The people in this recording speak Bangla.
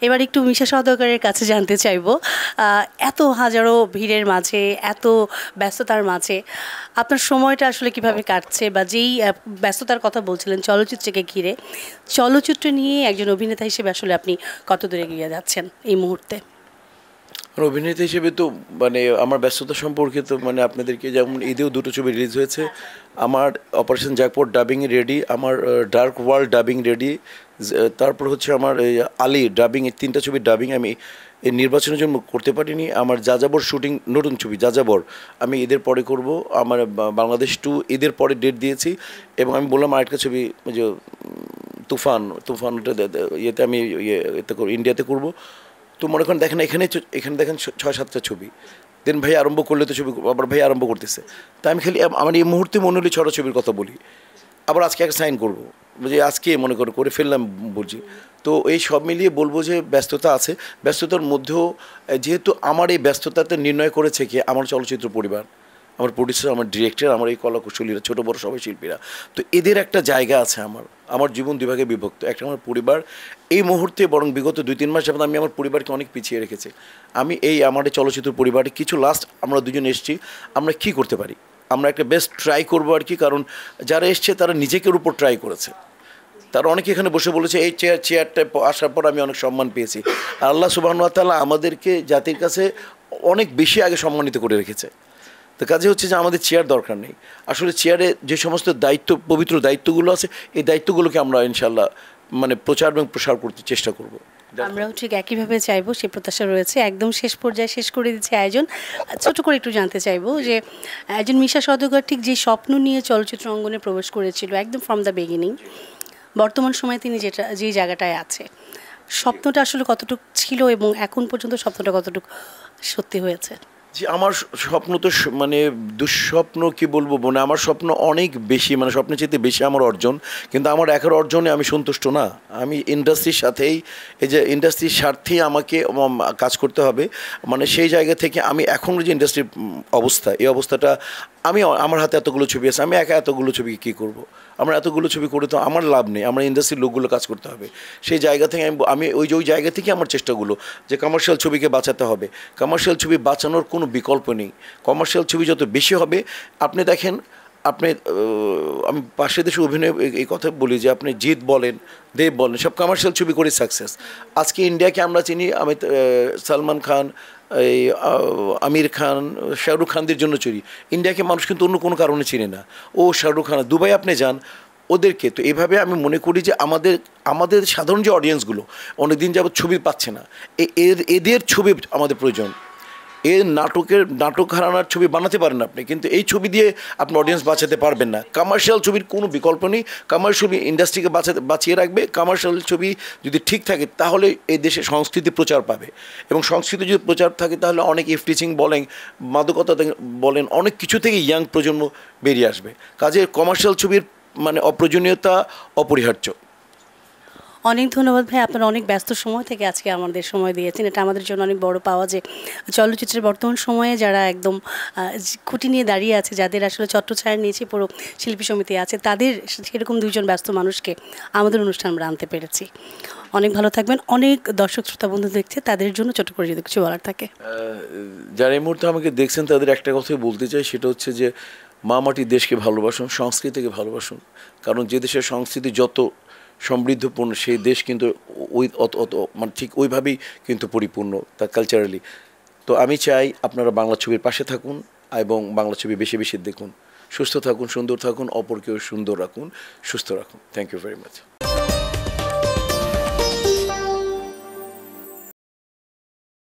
এবার একটু মিশা সওদাগরের কাছে জানতে চাইবো, এত হাজারো ভিড়ের মাঝে, এত ব্যস্ততার মাঝে আপনার সময়টা আসলে কিভাবে কাটছে, বা যেই ব্যস্ততার কথা বলছিলেন চলচ্চিত্রকে ঘিরে, চলচ্চিত্র নিয়ে একজন অভিনেতা হিসেবে আসলে আপনি কত দূরে এগিয়ে যাচ্ছেন এই মুহূর্তে? অভিনেতা হিসেবে তো মানে আমার ব্যস্ততা সম্পর্কে তো মানে আপনাদেরকে, যেমন ঈদেও দুটো ছবি রিলিজ হয়েছে আমার, অপারেশন জ্যাকপট ডাবিং রেডি, আমার ডার্ক ওয়ার্ল্ড ডাবিং রেডি, তারপর হচ্ছে আমার আলী ডাবিং, এই তিনটা ছবির ডাবিং আমি এই নির্বাচনের জন্য করতে পারিনি। আমার যাযাবর শুটিং, নতুন ছবি যাযাবর আমি ঈদের পরে করব। আমার বাংলাদেশ 2 ঈদের পরে ডেট দিয়েছি, এবং আমি বললাম আরেকটা ছবি যে তুফানটা ইয়েতে আমি এতে ইন্ডিয়াতে করব। তো মনে করেন দেখেন এখানে দেখেন 6-7টা ছবি, দেন ভাই আরম্ভ করলে তো ছবি আবার ভাই আরম্ভ করতেছে। তাই আমি খালি আমার এই মুহূর্তে মনে হলে 6টা ছবির কথা বলি, আবার আজকে একটা সাইন করবো, যে আজকে মনে করে ফেললাম বলছি। তো এই সব মিলিয়ে বলবো যে ব্যস্ততা আছে, ব্যস্ততার মধ্যেও যেহেতু আমার এই ব্যস্ততাতে নির্ণয় করেছে কি আমার চলচ্চিত্র পরিবার, আমার প্রডিউসার, আমার ডিরেক্টর, আমার এই কলাকুশলীরা, ছোটো বড়ো সবাই শিল্পীরা, তো এদের একটা জায়গা আছে আমার জীবন দুভাগে বিভক্ত। একটা আমার পরিবার এই মুহূর্তে, বরং বিগত 2-3 মাস যাবত আমি আমার পরিবারকে অনেক পিছিয়ে রেখেছি। আমি এই আমার চলচ্চিত্র পরিবারে কিছু লাস্ট আমরা দুজন এসেছি, আমরা কী করতে পারি, আমরা একটা বেস্ট ট্রাই করবো আর কি। কারণ যারা এসছে তারা নিজেকের উপর ট্রাই করেছে, তারা অনেকে এখানে বসে বলেছে এই চেয়ারটা আসার পর আমি অনেক সম্মান পেয়েছি। আর আল্লাহ সুবহানাহু ওয়া তাআলা আমাদেরকে জাতির কাছে অনেক বেশি আগে সম্মানিত করে রেখেছে। তো কাজে হচ্ছে যে আমাদের চেয়ার দরকার নেই, আসলে চেয়ারে যে সমস্ত দায়িত্ব, পবিত্র দায়িত্বগুলো আছে, এই দায়িত্বগুলোকে আমরা ইনশাল্লাহ মানে প্রচার এবং প্রসার করতে চেষ্টা করব। আমরাও ঠিক একইভাবে চাইবো, সেই প্রত্যাশা রয়েছে। একদম শেষ পর্যায়ে শেষ করে দিচ্ছে আয়োজন, ছোট করে একটু জানতে চাইবো যে একজন মিশা সওদাগর ঠিক যে স্বপ্ন নিয়ে চলচ্চিত্র অঙ্গনে প্রবেশ করেছিল একদম ফ্রম দ্য বিগিনিং, বর্তমান সময়ে তিনি যেই জায়গাটায় আছে, স্বপ্নটা আসলে কতটুকু ছিল এবং এখন পর্যন্ত স্বপ্নটা কতটুকু সত্যি হয়েছে? যে আমার স্বপ্ন তো মানে দুঃস্বপ্ন কি বলবো, মানে আমার স্বপ্ন অনেক বেশি, মানে স্বপ্নের চাইতে বেশি আমার অর্জন। কিন্তু আমার একার অর্জনে আমি সন্তুষ্ট না, আমি ইন্ডাস্ট্রির সাথেই, এই যে ইন্ডাস্ট্রির স্বার্থেই আমাকে কাজ করতে হবে। মানে সেই জায়গা থেকে আমি এখন যে ইন্ডাস্ট্রির অবস্থা, এই অবস্থাটা আমি, আমার হাতে এতগুলো ছবি আছে, আমি একা এতগুলো ছবি কী করব? আমরা এতগুলো ছবি করে তো আমার লাভ নেই, আমার ইন্ডাস্ট্রির লোকগুলো কাজ করতে হবে। সেই জায়গা থেকে আমি ওই জায়গা থেকে আমার চেষ্টাগুলো যে কমার্শিয়াল ছবিকে বাঁচাতে হবে, কমার্শিয়াল ছবি বাঁচানোর কোনো বিকল্প নেই। কমার্শিয়াল ছবি যত বেশি হবে, আপনি দেখেন, আপনি আমি পাশের দেশে অভিনয় এই কথা বলি যে আপনি জিৎ বলেন, দেব বলেন, সব কমার্শিয়াল ছবি করে সাকসেস। আজকে ইন্ডিয়াকে আমরা চিনি, আমি সালমান খান, এই আমির খান, শাহরুখ খানদের জন্য চিনি। ইন্ডিয়াকে মানুষ কিন্তু অন্য কোনো কারণে চিনে না। ও শাহরুখ খান, দুবাই আপনি যান ওদেরকে। তো এইভাবে আমি মনে করি যে আমাদের সাধারণ যে অডিয়েন্সগুলো অনেকদিন যাবত ছবি পাচ্ছে না, এদের ছবি আমাদের প্রয়োজন। নাটক হারানোর ছবি বানাতে পারেন আপনি, কিন্তু এই ছবি দিয়ে আপনি অডিয়েন্স বাঁচাতে পারবেন না। কমার্শিয়াল ছবির কোনো বিকল্প নেই, কমার্শিয়াল ইন্ডাস্ট্রিকে বাঁচিয়ে রাখবে। কমার্শিয়াল ছবি যদি ঠিক থাকে তাহলে এই দেশে সংস্কৃতি প্রচার পাবে, এবং সংস্কৃতি যদি প্রচার থাকে তাহলে অনেক ইফটিচিং বলেন, মাদকতা বলেন, অনেক কিছু থেকে ইয়াং প্রজন্ম বেরিয়ে আসবে। কাজে কমার্শিয়াল ছবির মানে অপ্রয়োজনীয়তা অপরিহার্য। অনেক ধন্যবাদ ভাই, আপনারা অনেক ব্যস্ত সময় থেকে আজকে আমাদের সময় দিয়েছেন। এটা আমাদের জন্য অনেক বড় পাওয়া যে চলচ্চিত্রের বর্তমান সময়ে যারা একদম খুঁটি নিয়ে দাঁড়িয়ে আছে, যাদের আসলে ছত্রছায়া নিয়েছে পুরো শিল্পী সমিতি আছে, তাদের সেরকম দুইজন ব্যস্ত মানুষকে আমাদের অনুষ্ঠান আমরা আনতে পেরেছি। অনেক ভালো থাকবেন। অনেক দর্শক শ্রোতা বন্ধু দেখছে, তাদের জন্য ছোট করে যদি কিছু বলার থাকে। যারা এই মুহূর্তে আমাকে দেখছেন তাদের একটা কথাই বলতে চাই, সেটা হচ্ছে যে মা মাটি দেশকে ভালোবাসুন, সংস্কৃতিকে ভালোবাসুন। কারণ যে দেশের সংস্কৃতি যত সমৃদ্ধপূর্ণ, সেই দেশ কিন্তু মানে ঠিক ওইভাবেই কিন্তু পরিপূর্ণ তা কালচারালি। তো আমি চাই আপনারা বাংলা ছবির পাশে থাকুন এবং বাংলা ছবি বেশি বেশি দেখুন। সুস্থ থাকুন, সুন্দর থাকুন, অপরকেও সুন্দর রাখুন, সুস্থ রাখুন। Thank you very much.